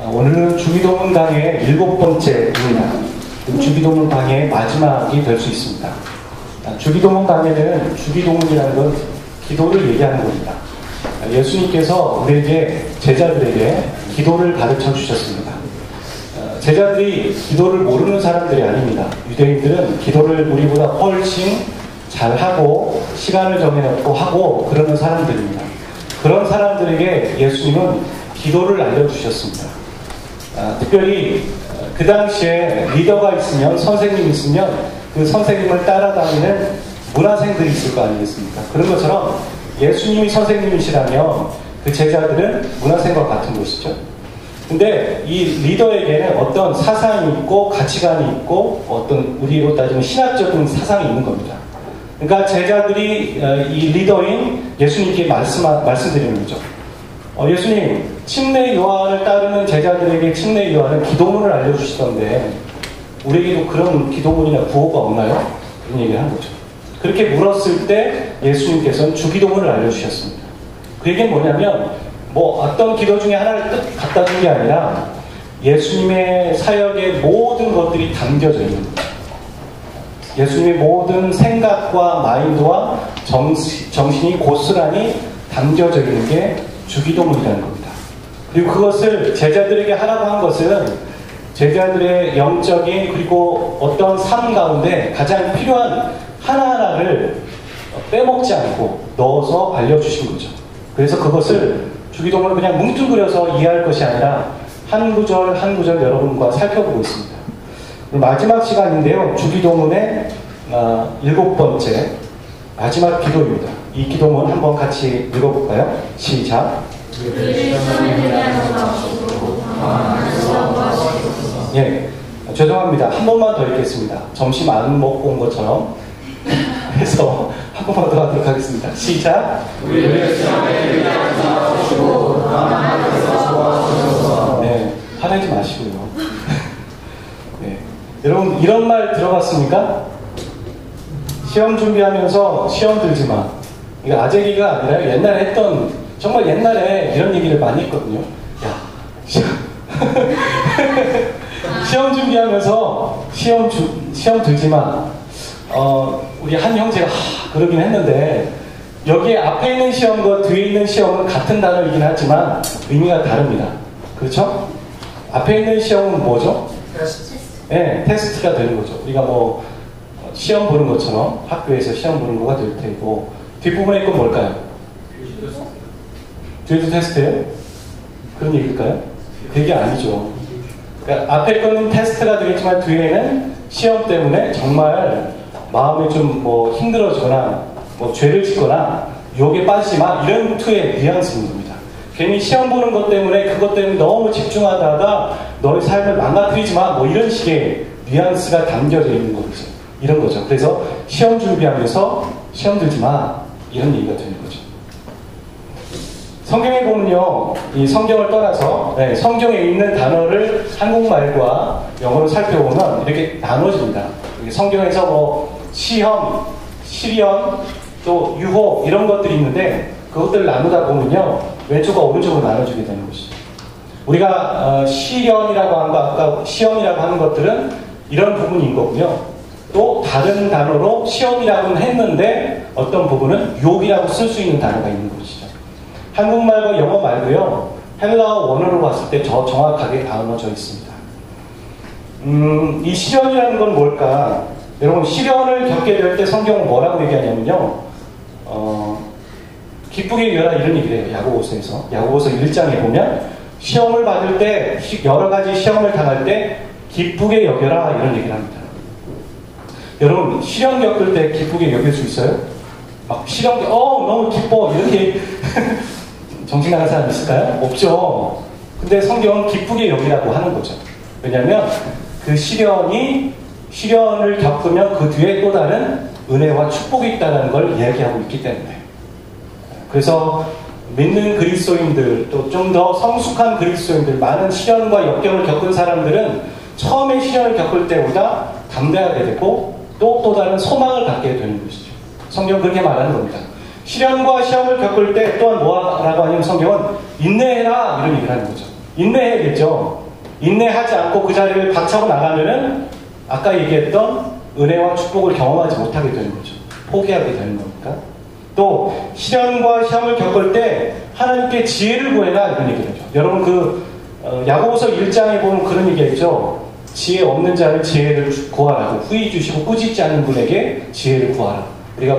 오늘은 주기도문 강의 7번째입니다. 주기도문 강의의 마지막이 될 수 있습니다. 주기도문 강의는 주기도문이라는 건 기도를 얘기하는 겁니다. 예수님께서 우리에게 제자들에게 기도를 가르쳐 주셨습니다. 제자들이 기도를 모르는 사람들이 아닙니다. 유대인들은 기도를 우리보다 훨씬 잘하고 시간을 정해놓고 하고 그러는 사람들입니다. 그런 사람들에게 예수님은 기도를 알려주셨습니다. 특별히 그 당시에 리더가 있으면, 선생님이 있으면 그 선생님을 따라다니는 문화생들이 있을 거 아니겠습니까? 그런 것처럼 예수님이 선생님이시라면 그 제자들은 문화생과 같은 것이죠. 근데 이 리더에게는 어떤 사상이 있고 가치관이 있고 어떤 우리로 따지면 신학적인 사상이 있는 겁니다. 그러니까 제자들이 이 리더인 예수님께 말씀드리는 거죠. 예수님, 침례 요한을 따르는 제자들에게 침례 요한은 기도문을 알려주시던데 우리에게도 그런 기도문이나 구호가 없나요? 그런 얘기를 한 거죠. 그렇게 물었을 때 예수님께서는 주기도문을 알려주셨습니다. 그 얘기는 뭐냐면 어떤 기도 중에 하나를 딱 갖다 준 게 아니라 예수님의 사역의 모든 것들이 담겨져 있는 거죠. 예수님의 모든 생각과 마인드와 정신이 고스란히 담겨져 있는 게 주기도문이라는 겁니다. 그리고 그것을 제자들에게 하라고 한 것은 제자들의 영적인 그리고 어떤 삶 가운데 가장 필요한 하나하나를 빼먹지 않고 넣어서 알려주신 거죠. 그래서 그것을 주기도문을 그냥 뭉뚱그려서 이해할 것이 아니라 한 구절 한 구절 여러분과 살펴보고 있습니다. 마지막 시간인데요. 주기도문의 7번째 마지막 기도입니다. 이 기도문 한번 같이 읽어볼까요? 시작. 예, 죄송합니다. 한 번만 더 읽겠습니다. 점심 안 먹고 온 것처럼 해서 한 번만 더 하도록 하겠습니다. 시작. 네, 화내지 마시고요. 네, 여러분 이런 말 들어봤습니까? 시험 준비하면서 시험 들지 마. 이거 아재기가 아니라 옛날에 했던, 정말 옛날에 이런 얘기를 많이 했거든요. 야, 시험 준비하면서 시험 들지 마. 우리 한 형제가 그러긴 했는데 여기에 앞에 있는 시험과 뒤에 있는 시험은 같은 단어이긴 하지만 의미가 다릅니다. 그렇죠? 앞에 있는 시험은 뭐죠? 테스트. 네, 테스트가 되는 거죠. 우리가 시험 보는 것처럼 학교에서 시험 보는 거가 될 테고, 뒷부분에 건 뭘까요? 뒤에도 테스트예요? 그런 얘기일까요? 그게 아니죠. 그러니까 앞에 거는 테스트가 되겠지만 뒤에는 시험 때문에 정말 마음이 좀 힘들어지거나 죄를 짓거나 유혹에 빠지지 마, 이런 투의 뉘앙스인 겁니다. 괜히 시험 보는 것 때문에 그것 때문에 너무 집중하다가 너의 삶을 망가뜨리지 마, 이런 식의 뉘앙스가 담겨져 있는 거죠. 이런 거죠. 그래서 시험 준비하면서 시험 들지 마, 이런 얘기가 되는 거죠. 성경에 보면요, 이 성경을 떠나서 성경에 있는 단어를 한국말과 영어로 살펴보면 이렇게 나눠집니다. 성경에서 시험, 시련, 또 유혹 이런 것들이 있는데 그것들을 나누다 보면요, 왼쪽과 오른쪽으로 나눠지게 되는 것이죠. 우리가 시련이라고 하는 거, 아까 시험이라고 하는 것들은 이런 부분인 거고요. 또 다른 단어로 시험이라고는 했는데 어떤 부분은 유혹이라고 쓸 수 있는 단어가 있는 것이죠. 한국말과 영어 말고요, 헬라어 원어로 봤을 때 정확하게 나눠져 있습니다. 이 시련이라는 건 뭘까? 여러분, 시련을 겪게 될 때 성경은 뭐라고 얘기하냐면요, 기쁘게 여겨라, 이런 얘기를 해요. 야고보서에서. 야고보서 1장에 보면 시험을 받을 때, 여러 가지 시험을 당할 때 기쁘게 여겨라, 이런 얘기를 합니다. 여러분, 시련 겪을 때 기쁘게 여길 수 있어요? 시련, 너무 기뻐, 이렇게 정신 나간 사람 있을까요? 없죠. 근데 성경은 기쁘게 여기라고 하는 거죠. 왜냐하면 그 시련을 겪으면 그 뒤에 또 다른 은혜와 축복이 있다는 걸 이야기하고 있기 때문에. 그래서 믿는 그리스도인들, 또 좀 더 성숙한 그리스도인들, 많은 시련과 역경을 겪은 사람들은 처음에 시련을 겪을 때보다 담대하게 되고 또 다른 소망을 갖게 되는 것이죠. 성경은 그렇게 말하는 겁니다. 시련과 시험을 겪을 때 또한 뭐라고 하냐면 성경은 인내해라, 이런 얘기를 하는 거죠. 인내해야겠죠. 인내하지 않고 그 자리를 박차고 나가면은 아까 얘기했던 은혜와 축복을 경험하지 못하게 되는 거죠. 포기하게 되는 겁니까? 또 시련과 시험을 겪을 때 하나님께 지혜를 구해라 이런 얘기를 하죠. 여러분 야고보서 1장에 보면 그런 얘기했죠. 지혜 없는 자는 지혜를 구하라고, 후히 주시고 꾸짖지 않는 분에게 지혜를 구하라. 우리가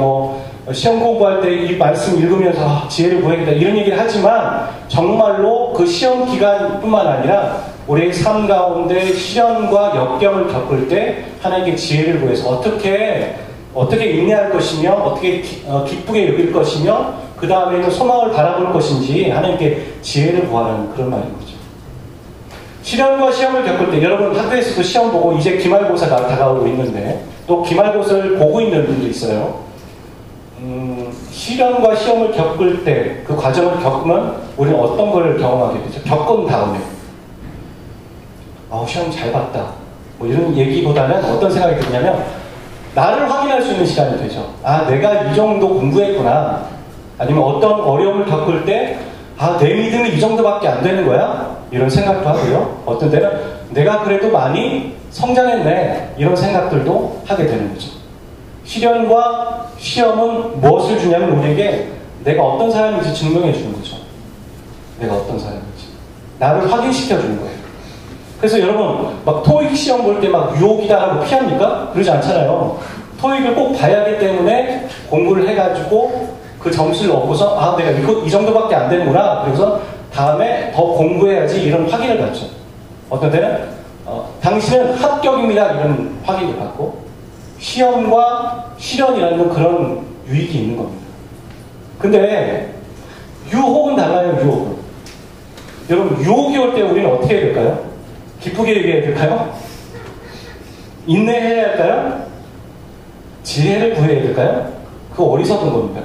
시험 공부할 때 이 말씀 읽으면서 지혜를 구해야겠다 이런 얘기를 하지만 정말로 그 시험 기간뿐만 아니라 우리의 삶 가운데 시련과 역경을 겪을 때 하나님께 지혜를 구해서 어떻게 인내할 것이며 어떻게 기쁘게 여길 것이며 그 다음에는 소망을 바라볼 것인지 하나님께 지혜를 구하라는 그런 말인 거죠. 시련과 시험을 겪을 때 여러분 학교에서도 시험 보고 이제 기말고사가 다가오고 있는데 또 기말고사를 보고 있는 분도 있어요. 시련과 시험을 겪을 때 그 과정을 겪으면 우리는 어떤 걸 경험하게 되죠? 겪은 다음에 시험 잘 봤다 이런 얘기보다는 어떤 생각이 드냐면 나를 확인할 수 있는 시간이 되죠. 내가 이 정도 공부했구나. 아니면 어떤 어려움을 겪을 때 내 믿음이 이 정도밖에 안 되는 거야? 이런 생각도 하고요. 어떤 때는 내가 그래도 많이 성장했네. 이런 생각들도 하게 되는 거죠. 시련과 시험은 무엇을 주냐면 우리에게 내가 어떤 사람인지 증명해 주는 거죠. 내가 어떤 사람인지. 나를 확인시켜 주는 거예요. 그래서 여러분 토익 시험 볼 때 유혹이다라고 피합니까? 그러지 않잖아요. 토익을 꼭 봐야 하기 때문에 공부를 해가지고 그 점수를 얻고서 내가 이 정도밖에 안 되는구나. 그래서 다음에 더 공부해야지 이런 확인을 받죠. 어떤 때는 당신은 합격입니다. 이런 확인을 받고 시험과 시련이라는 그런 유익이 있는 겁니다. 근데 유혹은 달라요. 유혹은. 여러분 유혹이 올 때 우리는 어떻게 해야 될까요? 기쁘게 얘기해야 될까요? 인내해야 할까요? 지혜를 구해야 될까요? 그거 어리석은 겁니다.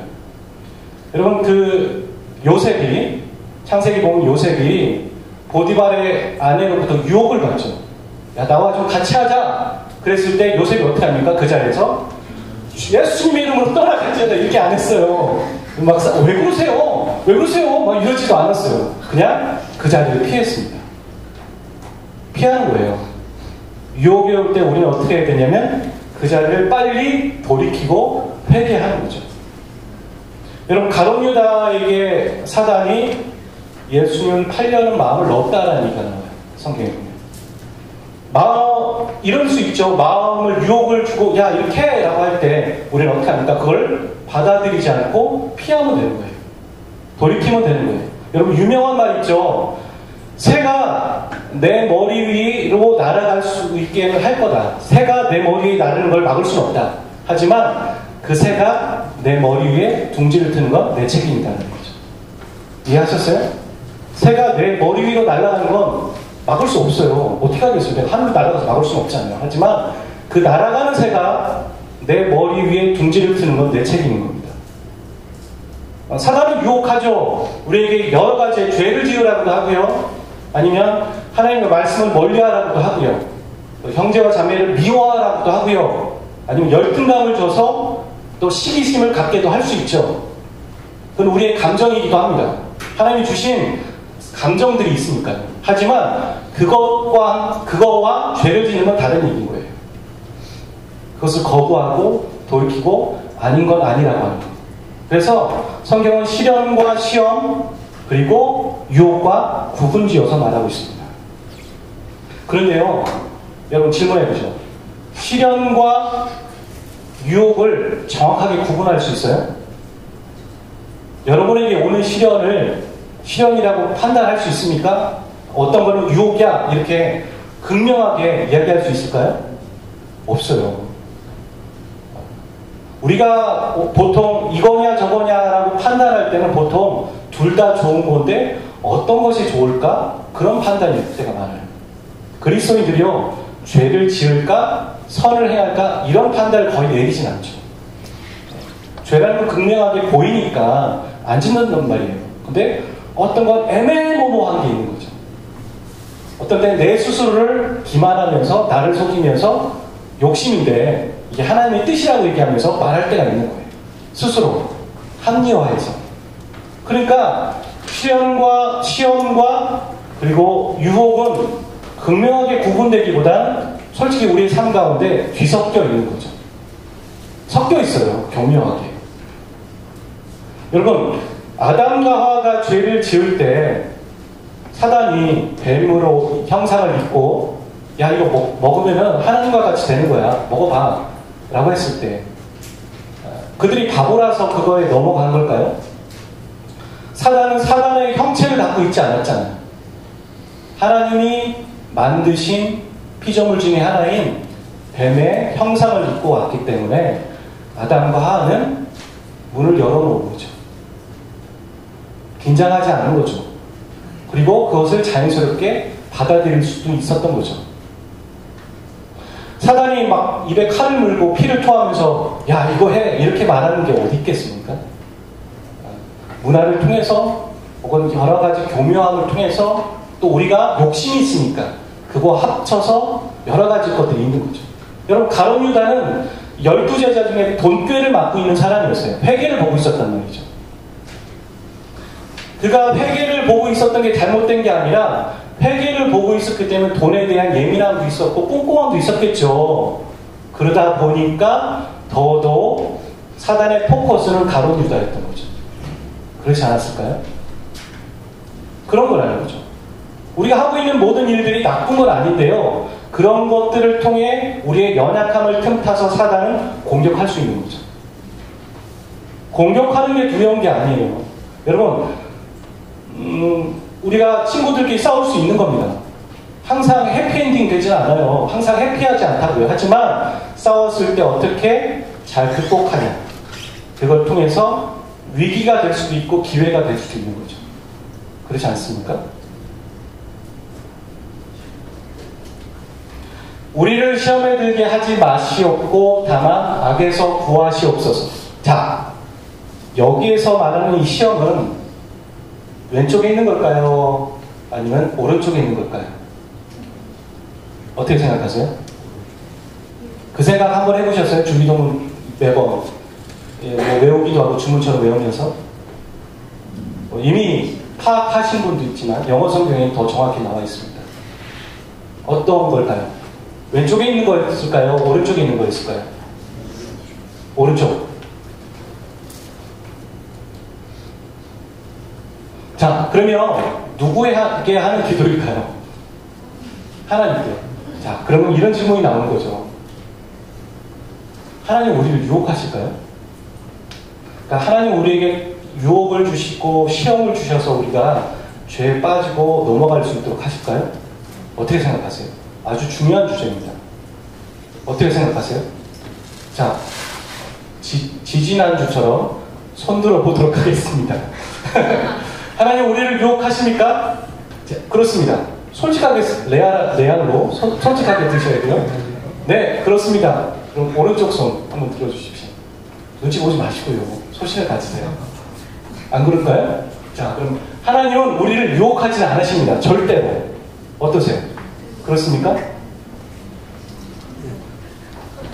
여러분 요셉이 창세기 보면 요셉이 보디발의 아내로부터 유혹을 받죠. 야 나와 좀 같이 하자. 그랬을 때 요셉이 어떻게 합니까? 그 자리에서 예수님의 이름으로 떠나가자 이렇게 안 했어요. 왜 그러세요? 왜 그러세요? 이러지도 않았어요. 그냥 그 자리를 피했습니다. 피하는 거예요. 유혹이 올 때 우리는 어떻게 해야 되냐면 그 자리를 빨리 돌이키고 회개하는 거죠. 여러분 가룟 유다에게 사단이 예수님을 팔려는 마음을 넣었다라는 얘기가 나와요. 성경에 보면. 이럴 수 있죠. 마음을 유혹을 주고 이렇게 해 라고 할 때 우리는 어떻게 합니까? 그걸 받아들이지 않고 피하면 되는 거예요. 돌이키면 되는 거예요. 여러분 유명한 말 있죠. 새가 내 머리 위로 날아갈 수 있게 할 거다. 새가 내 머리 위에 나르는 걸 막을 수는 없다. 하지만 그 새가 내 머리 위에 둥지를 트는 건 내 책임이다라는 거죠. 이해하셨어요? 새가 내 머리 위로 날아가는 건 막을 수 없어요. 어떻게 하겠어요? 내가 하늘로 날아가서 막을 수는 없잖아요. 하지만 그 날아가는 새가 내 머리 위에 둥지를 트는 건 내 책임인 겁니다. 사단은 유혹하죠. 우리에게 여러 가지 죄를 지으라고도 하고요. 아니면 하나님의 말씀을 멀리하라고도 하고요. 형제와 자매를 미워하라고도 하고요. 아니면 열등감을 줘서 또 시기심을 갖게도 할 수 있죠. 그건 우리의 감정이기도 합니다. 하나님이 주신 감정들이 있으니까요. 하지만 그거와 죄를 지는 건 다른 얘기인 거예요. 그것을 거부하고 돌이키고 아닌 건 아니라고 합니다. 그래서 성경은 시련과 시험 그리고 유혹과 구분지어서 말하고 있습니다. 그런데요, 여러분 질문해보죠. 시련과 유혹을 정확하게 구분할 수 있어요? 여러분에게 오는 시련을 시련이라고 판단할 수 있습니까? 어떤 거는 유혹이야 이렇게 극명하게 이야기할 수 있을까요? 없어요. 우리가 보통 이거냐 저거냐라고 판단할 때는 보통 둘 다 좋은 건데 어떤 것이 좋을까? 그런 판단일 때가 많아요. 그리스도인들이요, 죄를 지을까? 선을 해야 할까? 이런 판단을 거의 내리진 않죠. 죄라는 건 극명하게 보이니까 안 짓는단 말이에요. 근데 어떤 건 애매모호한 게 있는 거죠. 어떤 때는 내 스스로를 기만하면서 나를 속이면서 욕심인데 이게 하나님의 뜻이라고 얘기하면서 말할 때가 있는 거예요. 스스로 합리화해서. 그러니까 시험과 그리고 유혹은 극명하게 구분되기보단 솔직히 우리의 삶 가운데 뒤섞여 있는 거죠. 섞여 있어요. 교묘하게. 여러분, 아담과 하와가 죄를 지을 때 사단이 뱀으로 형상을 입고 야 이거 먹으면은 하나님과 같이 되는 거야. 먹어봐. 라고 했을 때 그들이 바보라서 그거에 넘어간 걸까요? 사단은 사단의 형체를 갖고 있지 않았잖아요. 하나님이 만드신 피조물 중에 하나인 뱀의 형상을 입고 왔기 때문에 아담과 하와는 문을 열어놓은 거죠. 긴장하지 않은 거죠. 그리고 그것을 자연스럽게 받아들일 수도 있었던 거죠. 사단이 막 입에 칼을 물고 피를 토하면서 야 이거 해 이렇게 말하는 게 어디 있겠습니까? 문화를 통해서 혹은 여러 가지 교묘함을 통해서 또 우리가 욕심이 있으니까 그거 합쳐서 여러 가지 것들이 있는 거죠. 여러분 가룟 유다는 12제자 중에 돈꾀를 맡고 있는 사람이었어요. 회개를 보고 있었단 말이죠. 그가 회개를 보고 있었던 게 잘못된 게 아니라 회개를 보고 있었기 때문에 돈에 대한 예민함도 있었고 꼼꼼함도 있었겠죠. 그러다 보니까 더더욱 사단의 포커스는 가룟 유다였던 거죠. 그렇지 않았을까요? 그런 거라는 거죠. 우리가 하고 있는 모든 일들이 나쁜 건 아닌데요. 그런 것들을 통해 우리의 연약함을 틈타서 사단은 공격할 수 있는 거죠. 공격하는 게 두려운 게 아니에요. 여러분, 우리가 친구들끼리 싸울 수 있는 겁니다. 항상 해피엔딩 되지는 않아요. 항상 해피하지 않다고요. 하지만 싸웠을 때 어떻게 잘 극복하냐. 그걸 통해서 위기가 될 수도 있고 기회가 될 수도 있는 거죠. 그렇지 않습니까? 우리를 시험에 들게 하지 마시옵고 다만 악에서 구하시옵소서. 자, 여기에서 말하는 이 시험은 왼쪽에 있는 걸까요? 아니면 오른쪽에 있는 걸까요? 어떻게 생각하세요? 그 생각 한번 해보셨어요? 주기도문 매번 외우기도 하고 주문처럼 외우면서 이미 파악하신 분도 있지만 영어 성경에 더 정확히 나와 있습니다. 어떤 걸까요? 왼쪽에 있는 거였을까요? 오른쪽에 있는 거였을까요? 오른쪽. 자, 그러면 누구에게 하는 기도일까요? 하나님께. 자, 그러면 이런 질문이 나오는 거죠. 하나님 우리를 유혹하실까요? 그러니까 하나님 우리에게 유혹을 주시고 시험을 주셔서 우리가 죄에 빠지고 넘어갈 수 있도록 하실까요? 어떻게 생각하세요? 아주 중요한 주제입니다. 어떻게 생각하세요? 자, 지지난주처럼 손들어 보도록 하겠습니다. 하나님 우리를 유혹하십니까? 자, 그렇습니다. 솔직하게 레알로 솔직하게 드셔야 돼요. 네, 그렇습니다. 그럼 오른쪽 손 한번 들어주십시오. 눈치 보지 마시고요. 소신을 가지세요. 안 그럴까요? 자, 그럼 하나님은 우리를 유혹하지는 않으십니다. 절대로. 어떠세요? 그렇습니까?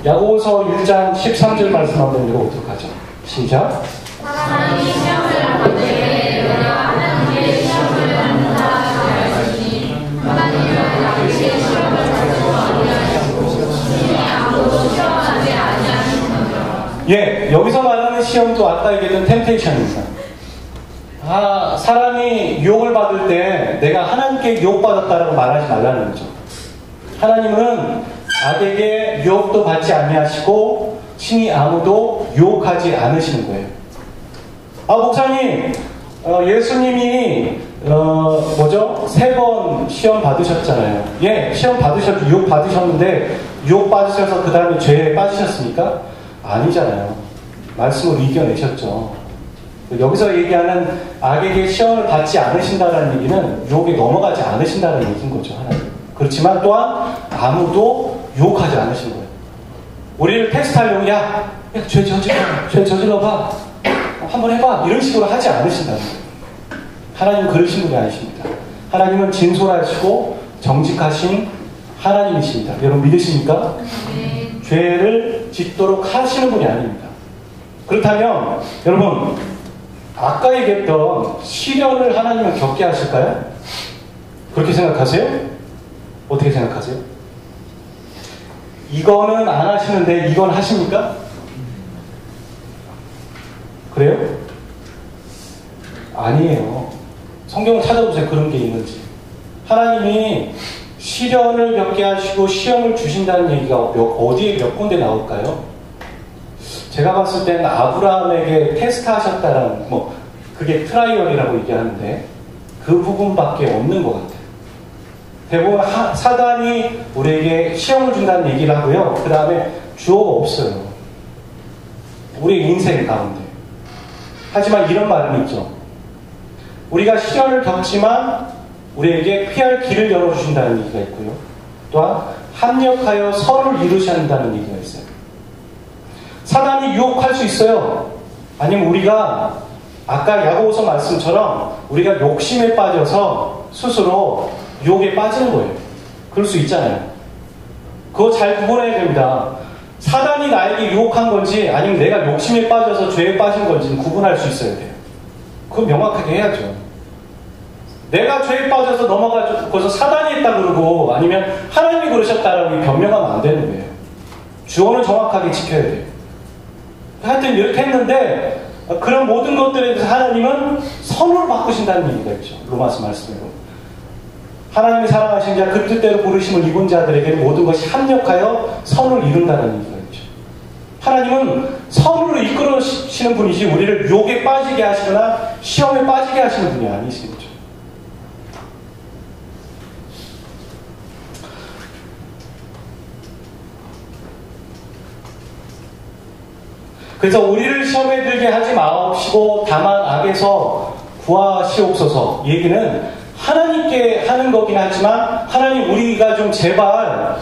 야고보서 1장 13절 말씀 한번 읽어보도록 하죠. 시작. 하나님이 시험을 받되 너희가 하나님의 시험을 받는다 하였으니 하나님은 자기의 시험을 받고 아니하시고 신이 아무도 시험하지 아니하시느니라. 예, 여기서 말하는 시험도 아까 얘기했던 템테이션입니다. 사람이 유혹을 받을 때 내가 하나님께 유혹받았다라고 말하지 말라는 거죠. 하나님은 악에게 유혹도 받지 아니하시고 신이 아무도 유혹하지 않으시는 거예요. 목사님, 예수님이 3번 시험 받으셨잖아요. 예, 시험 받으셨고 유혹 받으셨는데 유혹 받으셔서 그 다음에 죄에 빠지셨습니까? 아니잖아요. 말씀으로 이겨내셨죠. 여기서 얘기하는 악에게 시험을 받지 않으신다는 얘기는 유혹에 넘어가지 않으신다는 얘기인 거죠. 하나님. 그렇지만 또한 아무도 유혹하지 않으신 거예요. 우리를 테스트하려고 죄 저질러봐. 한번 해봐. 이런 식으로 하지 않으신다는 거예요. 하나님은 그러신 분이 아니십니다. 하나님은 진솔하시고 정직하신 하나님이십니다. 여러분 믿으십니까? 네. 죄를 짓도록 하시는 분이 아닙니다. 그렇다면 여러분 아까 얘기했던 시련을 하나님은 겪게 하실까요? 그렇게 생각하세요? 어떻게 생각하세요? 이거는 안 하시는데 이건 하십니까? 그래요? 아니에요. 성경을 찾아보세요. 그런 게 있는지. 하나님이 시련을 겪게 하시고 시험을 주신다는 얘기가 어디에 몇 군데 나올까요? 제가 봤을 때는 아브라함에게 테스트하셨다라는, 그게 트라이얼이라고 얘기하는데 그 부분밖에 없는 것 같아요. 대부분 사단이 우리에게 시험을 준다는 얘기를 하고요. 그 다음에 주어가 없어요. 우리의 인생 가운데. 하지만 이런 말은 있죠. 우리가 시련을 겪지만 우리에게 피할 길을 열어주신다는 얘기가 있고요. 또한 합력하여 선을 이루셔야 한다는 얘기가 있어요. 사단이 유혹할 수 있어요. 아니면 우리가 아까 야고보서 말씀처럼 우리가 욕심에 빠져서 스스로 유혹에 빠지는 거예요. 그럴 수 있잖아요. 그거 잘 구분해야 됩니다. 사단이 나에게 유혹한 건지 아니면 내가 욕심에 빠져서 죄에 빠진 건지는 구분할 수 있어야 돼요. 그거 명확하게 해야죠. 내가 죄에 빠져서 넘어가서 거기서 사단이 했다 그러고 아니면 하나님이 그러셨다라고 변명하면 안 되는 거예요. 주어는 정확하게 지켜야 돼요. 하여튼 이렇게 했는데 그런 모든 것들에 대해서 하나님은 선으로 바꾸신다는 얘기가 있죠. 로마서 말씀대로. 하나님이 사랑하신 자 그 뜻대로 부르심을 입은 자들에게 모든 것이 합력하여 선을 이룬다는 얘기가 있죠. 하나님은 선으로 이끌어시는 분이지 우리를 유혹에 빠지게 하시거나 시험에 빠지게 하시는 분이 아니신 거죠. 그래서 우리를 시험에 들게 하지 마옵시고 다만 악에서 구하시옵소서. 얘기는 하나님께 하는 거긴 하지만 하나님 우리가 좀 제발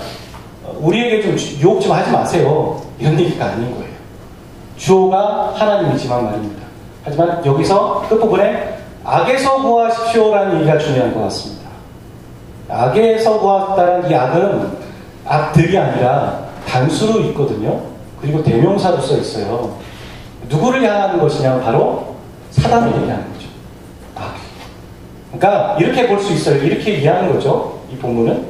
우리에게 좀 유혹 좀 하지 마세요. 이런 얘기가 아닌 거예요. 주어가 하나님이지만 말입니다. 하지만 여기서 끝부분에 악에서 구하십시오라는 얘기가 중요한 것 같습니다. 악에서 구하다는 이 악은 악들이 아니라 단수로 있거든요. 그리고 대명사도 써 있어요. 누구를 향하는 것이냐면 바로 사단을 얘기하는 거죠. 악. 그러니까 이렇게 볼 수 있어요. 이렇게 이해하는 거죠. 이 본문은.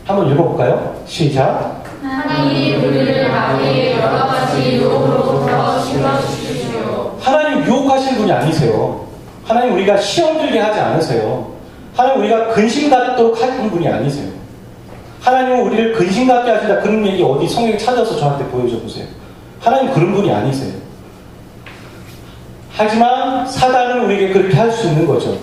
한번 읽어볼까요? 시작. 하나님이 우리를 악의 여러 가지 유혹으로부터 지켜주십시오. 하나님 유혹하시는 분이 아니세요. 하나님 우리가 시험 들게 하지 않으세요. 하나님 우리가 근심 갖도록 하는 분이 아니세요. 하나님은 우리를 근심 갖게 하시다 그런 얘기 어디 성경에 찾아서 저한테 보여줘 보세요. 하나님 그런 분이 아니세요. 하지만 사단은 우리에게 그렇게 할 수 있는 거죠.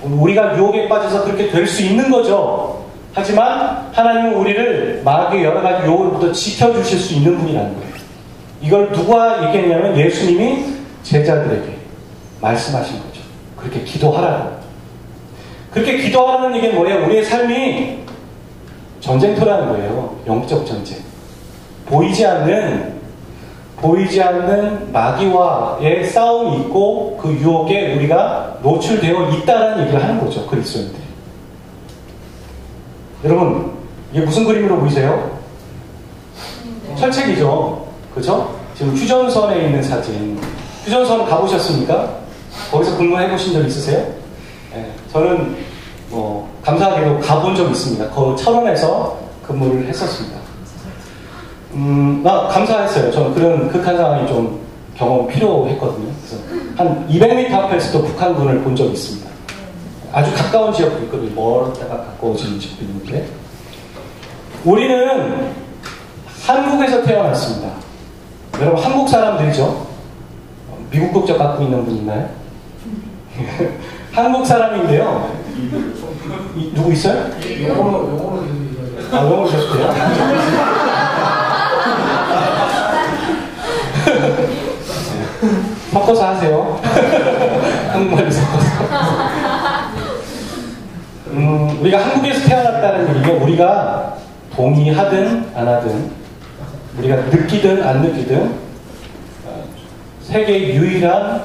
우리가 유혹에 빠져서 그렇게 될 수 있는 거죠. 하지만 하나님은 우리를 마귀의 여러 가지 유혹으로부터 지켜주실 수 있는 분이라는 거예요. 이걸 누가 얘기했냐면 예수님이 제자들에게 말씀하신 거죠. 그렇게 기도하라고. 그렇게 기도하라는 얘기는 뭐예요? 우리의 삶이 전쟁터라는 거예요. 영적 전쟁. 보이지 않는 마귀와의 싸움이 있고 그 유혹에 우리가 노출되어 있다는 얘기를 하는 거죠. 그리스도인들이. 여러분 이게 무슨 그림으로 보이세요? 철책이죠. 그렇죠? 지금 휴전선에 있는 사진. 휴전선 가보셨습니까? 거기서 근무해 보신 적 있으세요? 네, 저는 감사하게도 가본 적 있습니다. 그 철원에서 근무를 했었습니다. 감사했어요. 저는 그런 극한 상황이 좀 경험 필요했거든요. 그래서 한 200m 앞에서도 북한군을 본 적이 있습니다. 아주 가까운 지역도 있거든요. 멀었다가 가까워지는 지역도 있는데 우리는 한국에서 태어났습니다. 여러분 한국 사람들이죠? 미국 국적 갖고 있는 분 있나요? 한국 사람인데요. 누구 있어요? 영어로 영어로 하셨대요? 섞어서 하세요. 한국말로 섞어서. 우리가 한국에서 태어났다는 얘기는 우리가 동의하든 안 하든 우리가 느끼든 안 느끼든 세계 유일한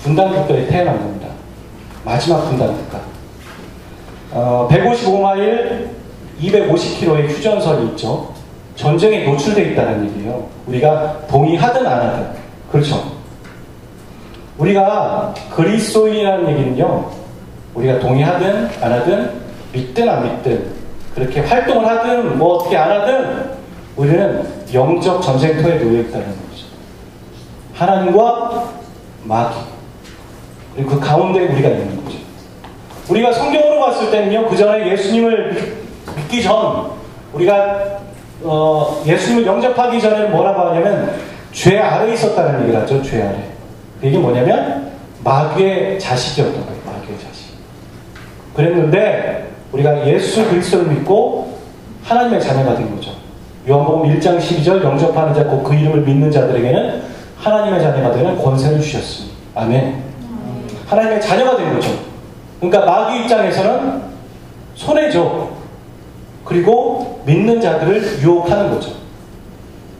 분단국가에 태어난 겁니다. 마지막 분단국가. 155마일 250km의 휴전선이 있죠. 전쟁에 노출되어 있다는 얘기예요. 우리가 동의하든 안 하든. 그렇죠. 우리가 그리스도인이라는 얘기는요. 우리가 동의하든 안 하든 믿든 안 믿든 그렇게 활동을 하든 뭐 어떻게 안 하든 우리는 영적 전쟁터에 놓여 있다는 거죠. 하나님과 마귀, 그리고 그 가운데 우리가 있는 거죠. 우리가 성경으로 봤을 때는요, 그 전에 예수님을 믿기 전, 우리가 예수님을 영접하기 전에 뭐라고 하냐면 죄 아래에 있었다는 얘기를 하죠. 죄 아래. 이게 뭐냐면 마귀의 자식이었던 거예요. 마귀의 자식. 그랬는데 우리가 예수 그리스도를 믿고 하나님의 자녀가 된 거죠. 요한복음 1장 12절 영접하는 자 곧 그 이름을 믿는 자들에게는 하나님의 자녀가 되는 권세를 주셨으니. 아멘. 하나님의 자녀가 된 거죠. 그러니까 마귀 입장에서는 손해죠. 그리고 믿는 자들을 유혹하는 거죠.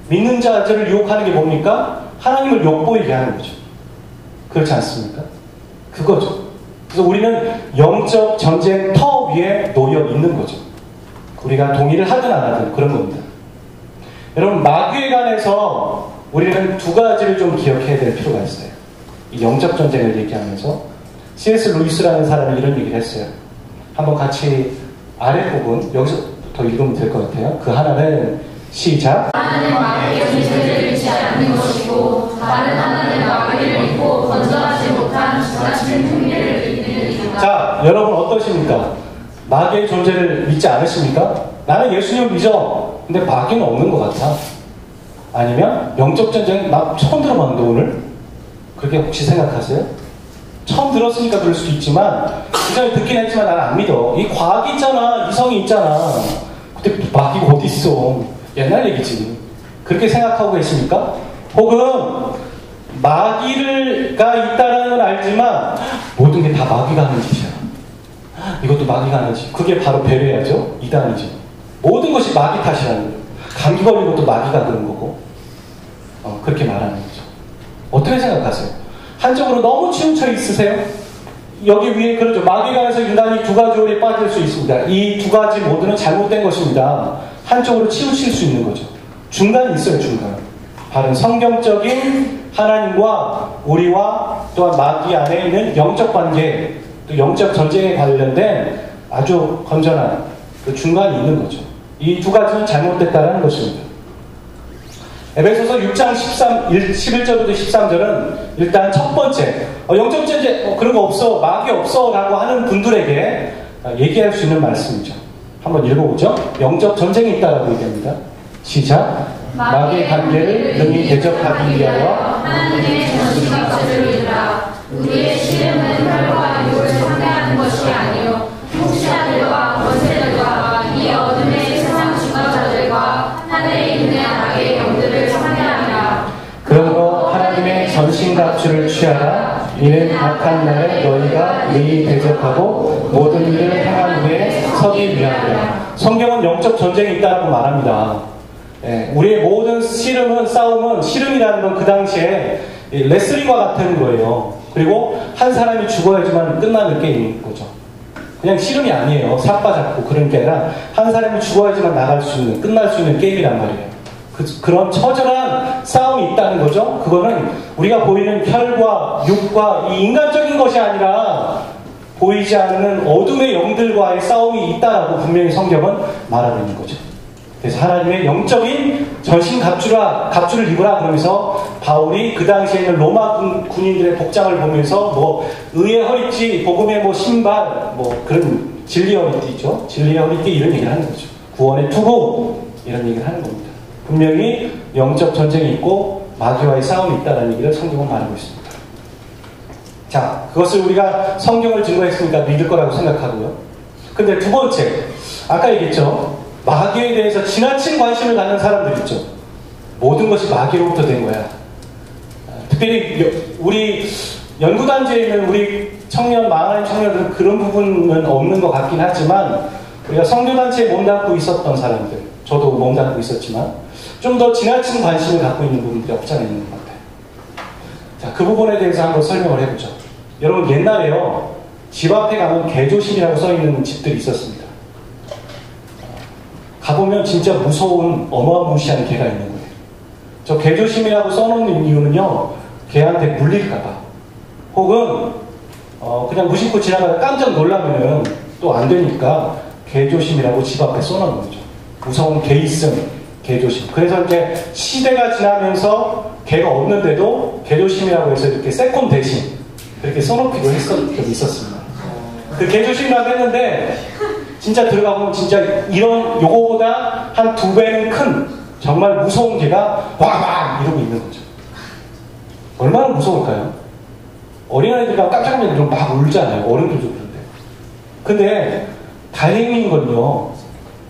믿는 자들을 유혹하는 게 뭡니까? 하나님을 욕보이게 하는 거죠. 그렇지 않습니까? 그거죠. 그래서 우리는 영적 전쟁터 위에 놓여 있는 거죠. 우리가 동의를 하든 안 하든 그런 겁니다. 여러분, 마귀에 관해서 우리는 두 가지를 좀 기억해야 될 필요가 있어요. 이 영적 전쟁을 얘기하면서 C.S. 루이스라는 사람이 이런 얘기를 했어요. 한번 같이 아랫부분 여기서부터 읽으면 될 것 같아요. 그 하나는 시작. 하나는 마귀의 존재를 믿지 않는 것이고 다른 하나는 마귀를 믿고 건전하지 못한 지나친 흥미를 믿는 이유다. 자, 여러분 어떠십니까? 마귀의 존재를 믿지 않으십니까? 나는 예수님을 믿어. 근데 마귀는 없는 것 같아. 아니면 영적 전쟁 나 처음 들어봤는데 오늘? 그렇게 혹시 생각하세요? 처음 들었으니까 그럴 수도 있지만 그 전에 듣긴 했지만 나는 안 믿어. 이 과학이 있잖아. 이성이 있잖아. 근데 마귀가 어디 있어? 옛날 얘기지. 그렇게 생각하고 계십니까? 혹은 마귀가 있다는 건 알지만 모든 게 다 마귀가 하는 짓이야. 이것도 마귀가 하는 짓. 그게 바로 배려야죠. 이단이죠. 모든 것이 마귀 탓이라는 거예요. 감기 걸린 것도 마귀가 그런 거고. 그렇게 말하는 거죠. 어떻게 생각하세요? 한쪽으로 너무 치우쳐 있으세요? 여기 위에 그러죠. 마귀가 해서 인간이 두 가지 오리에 빠질 수 있습니다. 이 두 가지 모두는 잘못된 것입니다. 한쪽으로 치우칠 수 있는 거죠. 중간이 있어요. 중간. 바로 성경적인 하나님과 우리와 또한 마귀 안에 있는 영적 관계, 또 영적 전쟁에 관련된 아주 건전한 그 중간이 있는 거죠. 이 두 가지는 잘못됐다는 것입니다. 에베소서 6장 11절부터 13절은 일단 첫 번째, 영적 전쟁 그런 거 없어, 마귀 없어 라고 하는 분들에게 얘기할 수 있는 말씀이죠. 한번 읽어보죠. 영적 전쟁이 있다라고 얘기합니다. 시작. 마귀의 관계를 능히 대적하기 위하여 하나님의 전신과 값을 이루라. 우리의 시름은 혈과 육을 상대하는 것이 아니요 통치자들과 권세들과 이 어둠의 세상 주관자들과 하늘에 있는 악의 영들을 상대하리라. 그러므로 하나님의 전신갑주를 취하라. 이는 악한 날에 너희가 능히 대적하고 모든 일을 행한 후에 서기 위함이라. 성경은 영적 전쟁이 있다고 말합니다. 우리의 모든 씨름은, 싸움은, 씨름이라는 건 그 당시에 레슬링과 같은 거예요. 그리고 한 사람이 죽어야지만 끝나는 게임인 거죠. 그냥 씨름이 아니에요. 삽바 잡고 그런 게 아니라 한 사람이 죽어야지만 나갈 수 있는, 끝날 수 있는 게임이란 말이에요. 그런 처절한 싸움이 있다는 거죠. 그거는 우리가 보이는 혈과 육과 이 인간적인 것이 아니라 보이지 않는 어둠의 영들과의 싸움이 있다라고 분명히 성경은 말하고 있는 거죠. 그래서 하나님의 영적인 전신 갑주를 입으라 그러면서 바울이 그 당시에 있는 로마 군인들의 복장을 보면서 뭐 의의 허리띠, 복음의 뭐 신발, 뭐 그런 진리의 허리띠죠. 진리의 허리띠 이런 얘기를 하는 거죠. 구원의 투구 이런 얘기를 하는 겁니다. 분명히 영적 전쟁이 있고 마귀와의 싸움이 있다는 얘기를 성경은 말하고 있습니다. 자, 그것을 우리가 성경을 증거했으니까 믿을 거라고 생각하고요. 근데 두 번째, 아까 얘기했죠. 마귀에 대해서 지나친 관심을 갖는 사람들 있죠. 모든 것이 마귀로부터 된 거야. 특별히 우리 연구단지에 있는 우리 하나님 청년들은 그런 부분은 없는 것 같긴 하지만 우리가 성교단체에 몸담고 있었던 사람들, 저도 몸담고 있었지만 좀 더 지나친 관심을 갖고 있는 부분들이 없지 않아 있는 것 같아요. 자, 그 부분에 대해서 한번 설명을 해보죠. 여러분, 옛날에요, 집 앞에 가면 개조실이라고 써있는 집들이 있었습니다. 가보면 진짜 무서운 어마무시한 개가 있는 거예요. 저 개조심이라고 써놓는 이유는요, 개한테 물릴까봐. 혹은 그냥 무심코 지나가다 깜짝 놀라면은 또 안 되니까 개조심이라고 집 앞에 써놓은 거죠. 무서운 개있음, 개조심. 그래서 이제 시대가 지나면서 개가 없는데도 개조심이라고 해서 이렇게 세콤 대신 그렇게 써놓기도 했었던 적이 있었습니다. 그 개조심이라고 했는데 진짜 들어가보면 진짜 이런 요거보다 한 2배는 큰 정말 무서운 개가 와와 이러고 있는 거죠. 얼마나 무서울까요? 어린아이들과 깜짝 놀라면 막 울잖아요. 어른들도 그런데. 근데 다행인 건요,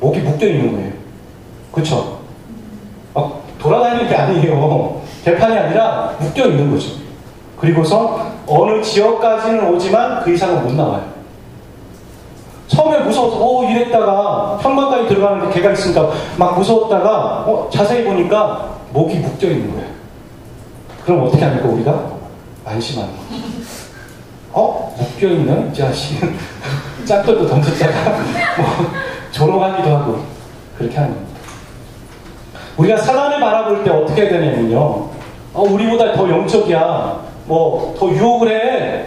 목이 묶여 있는 거예요. 그쵸? 돌아다니는 게 아니에요. 개판이 아니라 묶여 있는 거죠. 그리고서 어느 지역까지는 오지만 그 이상은 못 나와요. 처음에 무서워서 이랬다가 현관까지 들어가는데 개가 있으니까 막 무서웠다가 자세히 보니까 목이 묶여 있는 거예요. 그럼 어떻게 합니까 우리가? 안심하는 거죠. 묶여 있는 이 자식은 짝돌도 던졌다가 조롱하기도 하고 그렇게 하는 겁니다. 우리가 사단을 바라볼 때 어떻게 되냐면요, 우리보다 더 영적이야, 더 유혹을 해,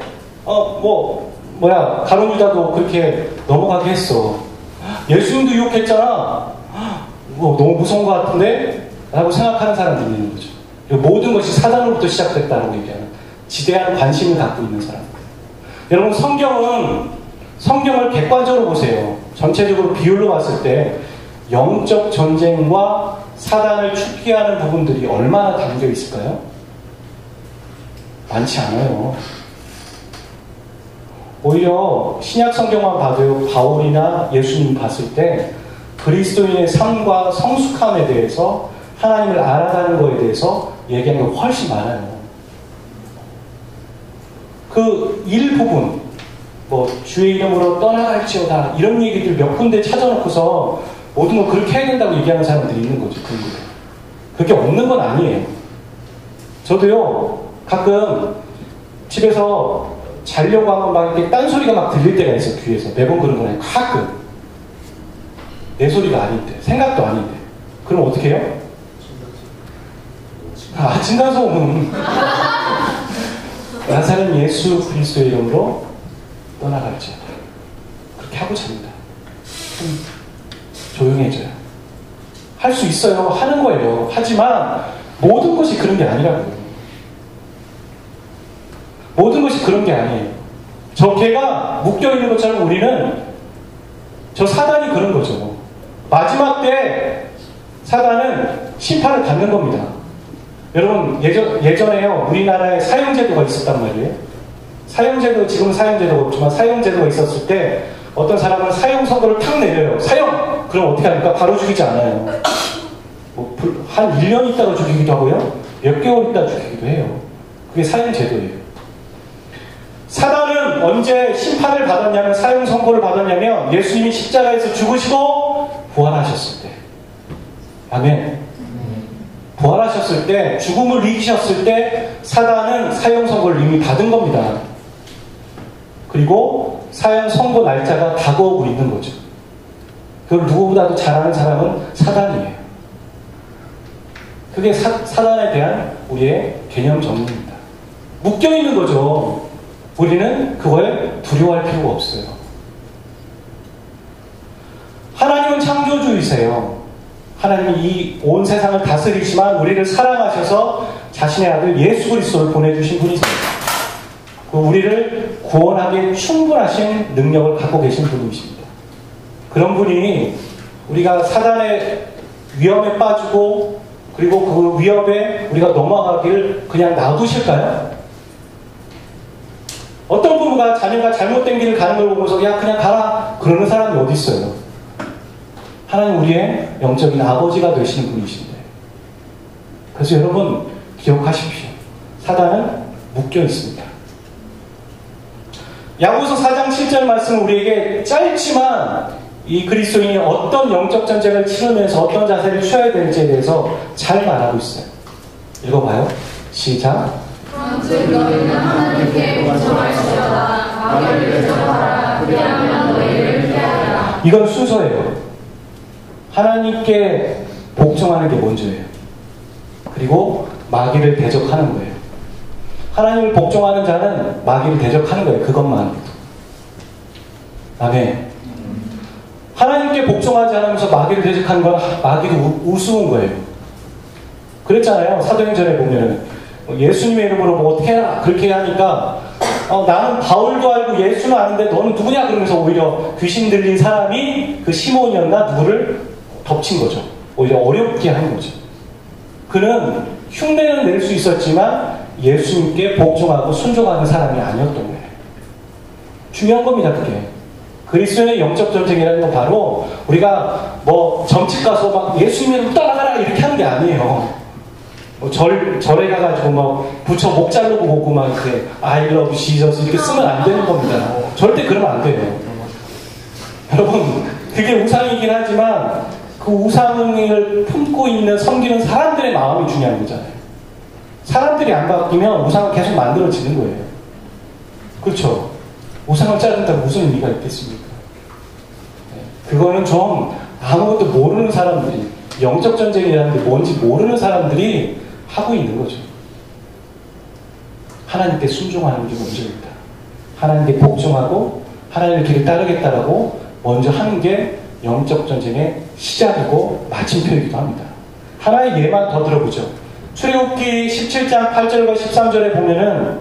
가룟 유다도 그렇게 넘어가게 했어. 예수님도 유혹했잖아. 너무 무서운 것 같은데? 라고 생각하는 사람들이 있는 거죠. 모든 것이 사단으로부터 시작됐다고 얘기하는 지대한 관심을 갖고 있는 사람. 여러분, 성경을 객관적으로 보세요. 전체적으로 비율로 봤을 때 영적 전쟁과 사단을 축기하는 부분들이 얼마나 담겨 있을까요? 많지 않아요. 오히려 신약 성경만 봐도요, 바울이나 예수님 봤을 때 그리스도인의 삶과 성숙함에 대해서, 하나님을 알아가는 것에 대해서 얘기하는 게 훨씬 많아요. 그 일부분, 주의 이름으로 떠나갈지어다, 이런 얘기들 몇 군데 찾아놓고서 모든 걸 그렇게 해야 된다고 얘기하는 사람들이 있는 거죠. 그게 없는 건 아니에요. 저도요, 가끔 집에서 자려고 하면 막 이렇게 딴소리가 막 들릴 때가 있어요. 귀에서. 매번 그런 건 아니고 가끔. 내 소리가 아닌데, 생각도 아닌데. 그럼 어떻게 해요? 층간소음은 나사렛 예수 그리스도의 이름으로 떠나갈지어다. 그렇게 하고 잡니다. 좀 조용해져요. 할 수 있어요. 하는 거예요. 하지만 모든 것이 그런 게 아니라고요. 모든 것이 그런 게 아니에요. 저 개가 묶여있는 것처럼 우리는 저 사단이 그런 거죠. 마지막 때 사단은 심판을 받는 겁니다. 여러분, 예전에요, 우리나라에 사형제도가 있었단 말이에요. 사형제도, 지금은 사형제도가 없지만 사형제도가 있었을 때 어떤 사람은 사형 선고를 탁 내려요. 사형! 그럼 어떻게 합니까? 바로 죽이지 않아요. 한 1년 있다가 죽이기도 하고요, 몇 개월 있다가 죽이기도 해요. 그게 사형제도예요. 사단은 언제 심판을 받았냐면, 사형 선고를 받았냐면 예수님이 십자가에서 죽으시고 부활하셨을 때. 아멘. 부활하셨을 때, 죽음을 이기셨을 때 사단은 사형 선고를 이미 받은 겁니다. 그리고 사형 선고 날짜가 다가오고 있는 거죠. 그걸 누구보다도 잘 아는 사람은 사단이에요. 그게 사단에 대한 우리의 개념 정리입니다. 묶여있는 거죠. 우리는 그거에 두려워할 필요가 없어요. 하나님은 창조주이세요. 하나님이 이 온 세상을 다스리지만 우리를 사랑하셔서 자신의 아들 예수 그리스도를 보내주신 분이세요. 우리를 구원하기에 충분하신 능력을 갖고 계신 분이십니다. 그런 분이 우리가 사단의 위험에 빠지고 그리고 그 위협에 우리가 넘어가기를 그냥 놔두실까요? 어떤 부모가 자녀가 잘못된 길을 가는 걸 보고서 야 그냥 가라 그러는 사람이 어디 있어요? 하나님 우리의 영적인 아버지가 되시는 분이신데, 그래서 여러분 기억하십시오. 사단은 묶여 있습니다. 야고보서 4장 7절 말씀은 우리에게 짧지만 이 그리스도인이 어떤 영적 전쟁을 치르면서 어떤 자세를 취해야 될지에 대해서 잘 말하고 있어요. 읽어봐요. 시작. 그런즉 너희는 하나님께 복종할지어다. 마귀를 대적하라. 그리하면 너희를 피하리라. 이건 순서예요. 하나님께 복종하는 게 먼저예요. 그리고 마귀를 대적하는 거예요. 하나님을 복종하는 자는 마귀를 대적하는 거예요. 그것만. 아멘. 하나님께 복종하지 않으면서 마귀를 대적하는 건 마귀도 우스운 거예요. 그랬잖아요. 사도행전에 보면은 예수님의 이름으로 뭐 어떻게 해라 그렇게 하니까 나는 바울도 알고 예수는 아는데 너는 누구냐 그러면서 오히려 귀신 들린 사람이 그 시몬이었나 누구를 덮친 거죠. 오히려 어렵게 한 거죠. 그는 흉내는 낼 수 있었지만 예수님께 복종하고 순종하는 사람이 아니었던 거예요. 중요한 겁니다. 그게 그리스도인의 영적 전쟁이라는 건 바로 우리가 뭐 점집 가서 막 예수님을 떠나가라 이렇게 하는 게 아니에요. 뭐 절에 가가지고 막 부처 목 자르고 보고 막 이렇게 I love Jesus 이렇게 쓰면 안 되는 겁니다. 절대 그러면 안 돼요. 여러분 그게 우상이긴 하지만 그 우상을 품고 있는 섬기는 사람들의 마음이 중요한 거잖아요. 사람들이 안 바뀌면 우상은 계속 만들어지는 거예요. 그렇죠? 우상을 자른다고 무슨 의미가 있겠습니까? 그거는 좀 아무것도 모르는 사람들이 영적 전쟁이라는 게 뭔지 모르는 사람들이 하고 있는 거죠. 하나님께 순종하는 게 먼저입니다. 하나님께 복종하고 하나님의 길을 따르겠다라고 먼저 하는 게 영적 전쟁의 시작이고 마침표이기도 합니다. 하나의 예만 더 들어보죠. 출애굽기 17장 8절과 13절에 보면은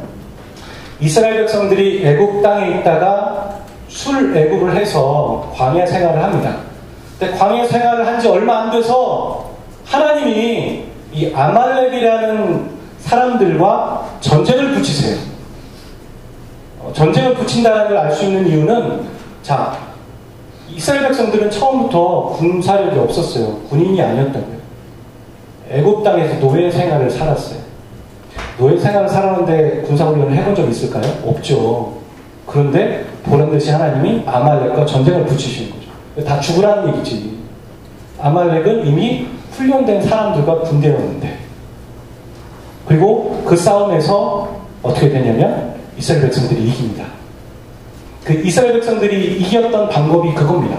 이스라엘 백성들이 애굽 땅에 있다가 출애굽을 해서 광야 생활을 합니다. 근데 광야 생활을 한 지 얼마 안 돼서 하나님이 이 아말렉이라는 사람들과 전쟁을 붙이세요. 전쟁을 붙인다는 걸 알 수 있는 이유는 자 이스라엘 백성들은 처음부터 군사력이 없었어요. 군인이 아니었다고요. 애굽 땅에서 노예 생활을 살았어요. 노예 생활을 살았는데 군사훈련을 해본 적 있을까요? 없죠. 그런데 보란듯이 하나님이 아말렉과 전쟁을 붙이시는 거죠. 다 죽으라는 얘기지. 아말렉은 이미 훈련된 사람들과 군대였는데 그리고 그 싸움에서 어떻게 되냐면 이스라엘 백성들이 이깁니다. 그 이스라엘 백성들이 이겼던 방법이 그겁니다.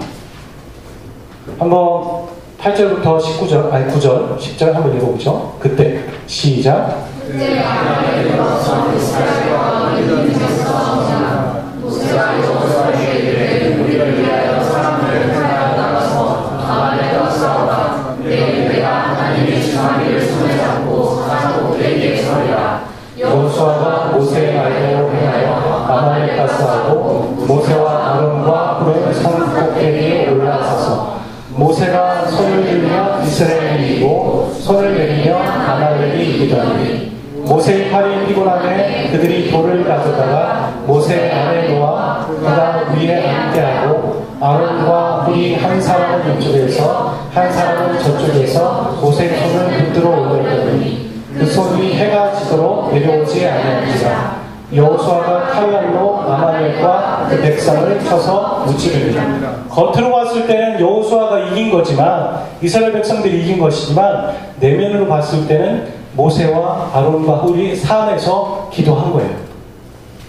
한번 8절부터 9절, 10절 한번 읽어보죠. 그때 시작. 그때 아말렉이 일어서 이스라엘과 이기면서 모세가 여호수아에게 이르되 우리를 위하여 사람들을 하여 나가서 아말렉과 싸우라. 내가 하나님의 주사위를 손에 잡고 가서 그에게 서리라. 여호수아가 모세의 말대로 행하여 아말렉과 싸우고 모세와 아론과 훌의 성 꼭대기에 올라서서 모세가 손을 들며 이스라엘이 이기고 손을 내리며 아말렉이 이기더니 모세의 팔이 피곤함에 그들이 돌을 가져다가 모세의 아래 놓아 그가 위에 앉게 하고 아론과 훌이 한 사람은 이쪽에서 한 사람은 저쪽에서 모세의 손을 붙들어 올렸더니 그 손이 해가 지도록 내려오지 아니한지라. 여호수아가 칼날로 아말렉과 그 백성을 쳐서 무찌릅니다. 겉으로 봤을 때는 여호수아가 이긴 거지만 이스라엘 백성들이 이긴 것이지만 내면으로 봤을 때는 모세와 아론과 훌이 산에서 기도한 거예요.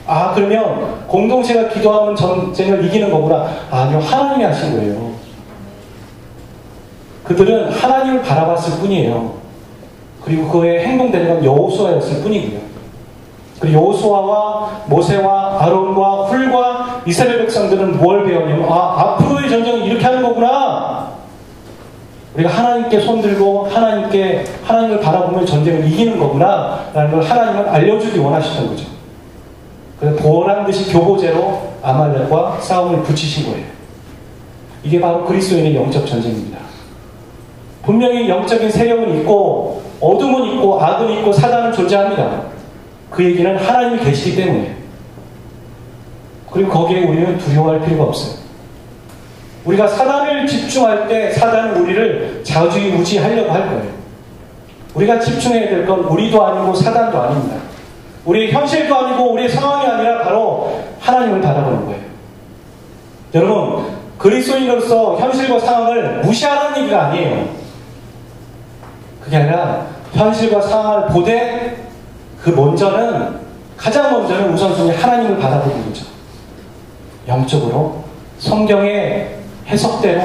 아 그러면 공동체가 기도하면 전쟁을 이기는 거구나. 아니요, 하나님이 하신 거예요. 그들은 하나님을 바라봤을 뿐이에요. 그리고 그의 행동대로 건 여호수아였을 뿐이고요. 그리고 여호수아와 모세와 아론과 훌과 이스라엘 백성들은 뭘 배웠냐면 앞으로의 전쟁은 이렇게 하는 거구나. 우리가 하나님께 손들고 하나님을 바라보면 전쟁을 이기는 거구나 라는 걸 하나님은 알려주기 원하셨던 거죠. 그래서 보란듯이 교보제로 아말렉과 싸움을 붙이신 거예요. 이게 바로 그리스도인의 영적 전쟁입니다. 분명히 영적인 세력은 있고 어둠은 있고 악은 있고 사단은 존재합니다. 그 얘기는 하나님이 계시기 때문에. 그리고 거기에 우리는 두려워할 필요가 없어요. 우리가 사단을 집중할 때 사단은 우리를 좌지우지하려고 할 거예요. 우리가 집중해야 될 건 우리도 아니고 사단도 아닙니다. 우리의 현실도 아니고 우리의 상황이 아니라 바로 하나님을 바라보는 거예요. 여러분, 그리스도인으로서 현실과 상황을 무시하라는 얘기가 아니에요. 그게 아니라 현실과 상황을 보되 가장 먼저는 우선순위 하나님을 바라보는 거죠. 영적으로 성경의 해석대로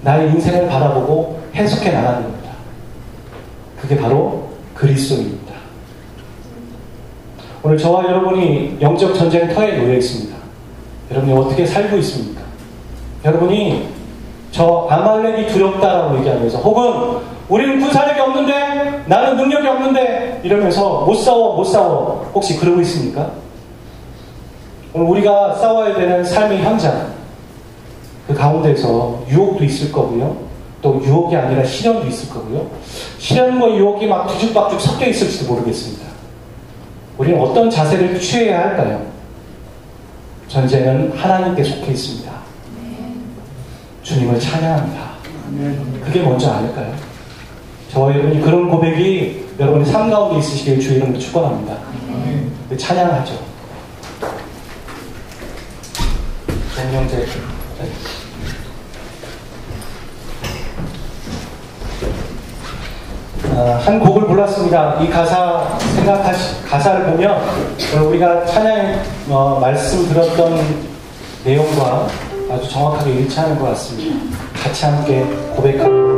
나의 인생을 바라보고 해석해 나가는 겁니다. 그게 바로 그리스도입니다. 오늘 저와 여러분이 영적 전쟁 터에 놓여 있습니다. 여러분이 어떻게 살고 있습니까? 여러분이 저 아말렉이 두렵다라고 얘기하면서, 혹은 우리는 군사력이 없는데, 나는 능력이 없는데 이러면서 못 싸워 혹시 그러고 있습니까? 오늘 우리가 싸워야 되는 삶의 현장, 그 가운데서 유혹도 있을 거고요, 또 유혹이 아니라 시련도 있을 거고요, 시련과 유혹이 막 뒤죽박죽 섞여 있을지도 모르겠습니다. 우리는 어떤 자세를 취해야 할까요? 전쟁은 하나님께 속해 있습니다. 주님을 찬양합니다. 그게 먼저 아닐까요? 저와 여러분이 그런 고백이 여러분의 삶 가운데 있으시길 주의 이름으로 축원합니다. 찬양하죠. 정영재 한 곡을 불렀습니다. 이 가사를 보면 오늘 우리가 찬양 말씀 들었던 내용과 아주 정확하게 일치하는 것 같습니다. 같이 함께 고백하는